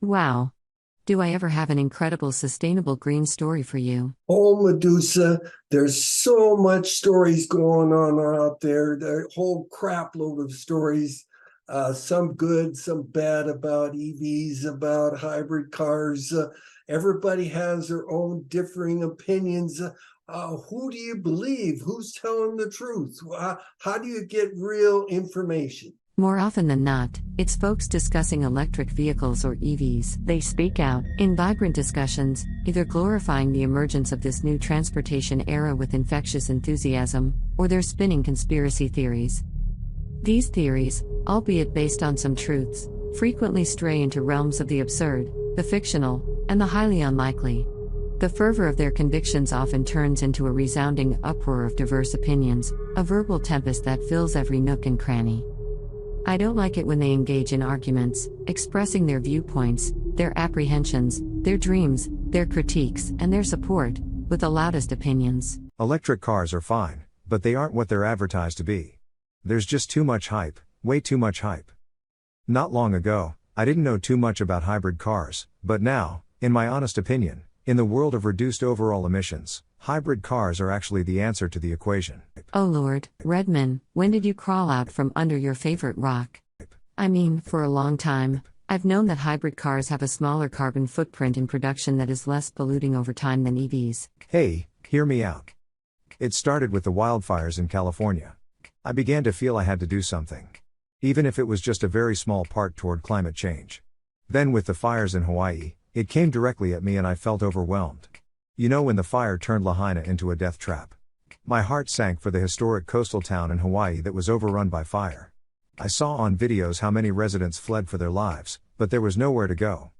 Wow. Do I ever have an incredible sustainable green story for you? Oh, Medusa, there's so much stories going on out there. The whole crap load of stories, some good, some bad about EVs, about hybrid cars. Everybody has their own differing opinions. Who do you believe? Who's telling the truth? How do you get real information? More often than not, it's folks discussing electric vehicles or EVs. They speak out in vibrant discussions, either glorifying the emergence of this new transportation era with infectious enthusiasm, or they're spinning conspiracy theories. These theories, albeit based on some truths, frequently stray into realms of the absurd, the fictional, and the highly unlikely. The fervor of their convictions often turns into a resounding uproar of diverse opinions, a verbal tempest that fills every nook and cranny. I don't like it when they engage in arguments, expressing their viewpoints, their apprehensions, their dreams, their critiques, and their support, with the loudest opinions. Electric cars are fine, but they aren't what they're advertised to be. There's just too much hype, way too much hype. Not long ago, I didn't know too much about hybrid cars, but now, in my honest opinion, in the world of reduced overall emissions, hybrid cars are actually the answer to the equation. Oh Lord, Redmon, when did you crawl out from under your favorite rock? I mean, for a long time, I've known that hybrid cars have a smaller carbon footprint in production that is less polluting over time than EVs. Hey, hear me out. It started with the wildfires in California. I began to feel I had to do something. Even if it was just a very small part toward climate change. Then with the fires in Hawaii, it came directly at me and I felt overwhelmed. You know, when the fire turned Lahaina into a death trap. My heart sank for the historic coastal town in Hawaii that was overrun by fire. I saw on videos how many residents fled for their lives, but there was nowhere to go.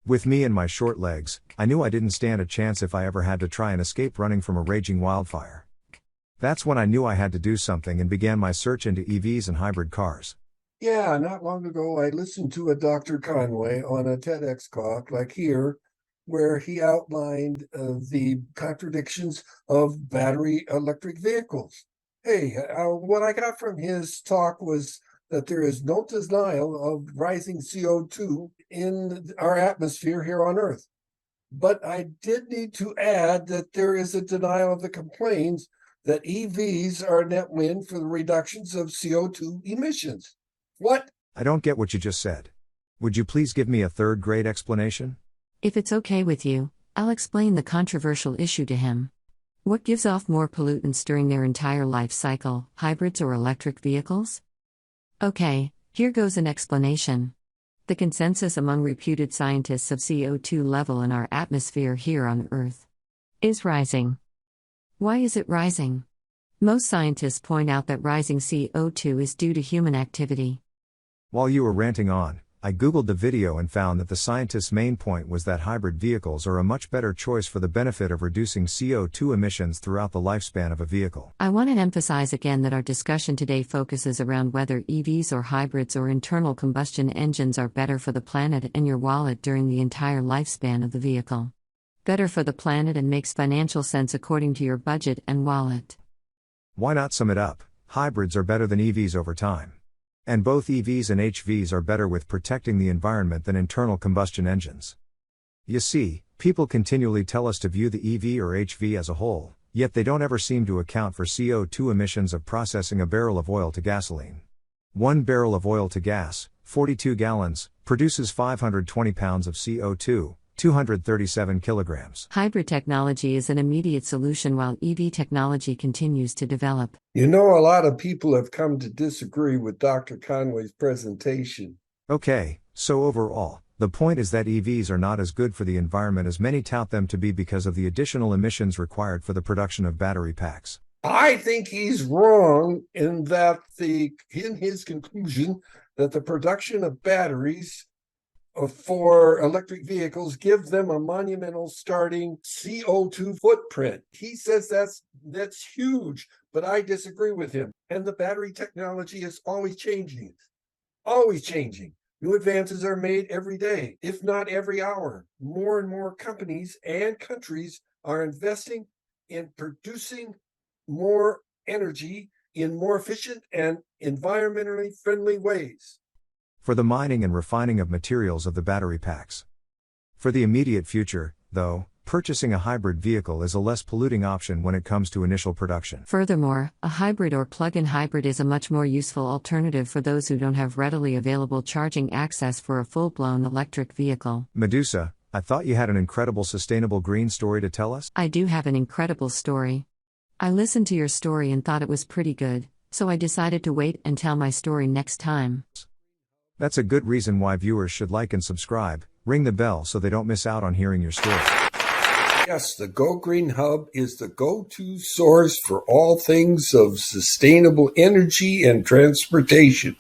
With me and my short legs, I knew I didn't stand a chance if I ever had to try and escape running from a raging wildfire. That's when I knew I had to do something and began my search into EVs and hybrid cars. Yeah, not long ago, I listened to a Dr. Conway on a TEDx talk, like here, where he outlined the contradictions of battery electric vehicles. Hey, what I got from his talk was that there is no denial of rising CO2 in our atmosphere here on Earth. But I did need to add that there is a denial of the complaints that EVs are a net win for the reductions of CO2 emissions. What? I don't get what you just said. Would you please give me a third-grade explanation? If it's okay with you, I'll explain the controversial issue to him. What gives off more pollutants during their entire life cycle, hybrids or electric vehicles? Okay, here goes an explanation. The consensus among reputed scientists of CO2 level in our atmosphere here on Earth is rising. Why is it rising? Most scientists point out that rising CO2 is due to human activity. While you were ranting on, I googled the video and found that the scientists' main point was that hybrid vehicles are a much better choice for the benefit of reducing CO2 emissions throughout the lifespan of a vehicle. I want to emphasize again that our discussion today focuses around whether EVs or hybrids or internal combustion engines are better for the planet and your wallet during the entire lifespan of the vehicle. Better for the planet and makes financial sense according to your budget and wallet. Why not sum it up? Hybrids are better than EVs over time. And both EVs and HVs are better with protecting the environment than internal combustion engines. You see, people continually tell us to view the EV or HV as a whole, yet they don't ever seem to account for CO2 emissions of processing a barrel of oil to gasoline. 1 barrel of oil to gas, 42 gallons, produces 520 pounds of CO2, 237 kilograms. Hybrid technology is an immediate solution while EV technology continues to develop. You know, a lot of people have come to disagree with Dr. Conway's presentation. Okay, so overall, the point is that EVs are not as good for the environment as many tout them to be because of the additional emissions required for the production of battery packs. I think he's wrong in his conclusion that the production of batteries for electric vehicles give them a monumental starting CO2 footprint. He says that's huge, but I disagree with him. And the battery technology is always changing. Always changing. New advances are made every day, if not every hour. More and more companies and countries are investing in producing more energy in more efficient and environmentally friendly ways. for the mining and refining of materials of the battery packs. For the immediate future, though, purchasing a hybrid vehicle is a less polluting option when it comes to initial production. Furthermore, a hybrid or plug-in hybrid is a much more useful alternative for those who don't have readily available charging access for a full-blown electric vehicle. Medusa, I thought you had an incredible sustainable green story to tell us? I do have an incredible story. I listened to your story and thought it was pretty good, so I decided to wait and tell my story next time. That's a good reason why viewers should like and subscribe, ring the bell so they don't miss out on hearing your story. Yes, the Go Green Hub is the go-to source for all things of sustainable energy and transportation.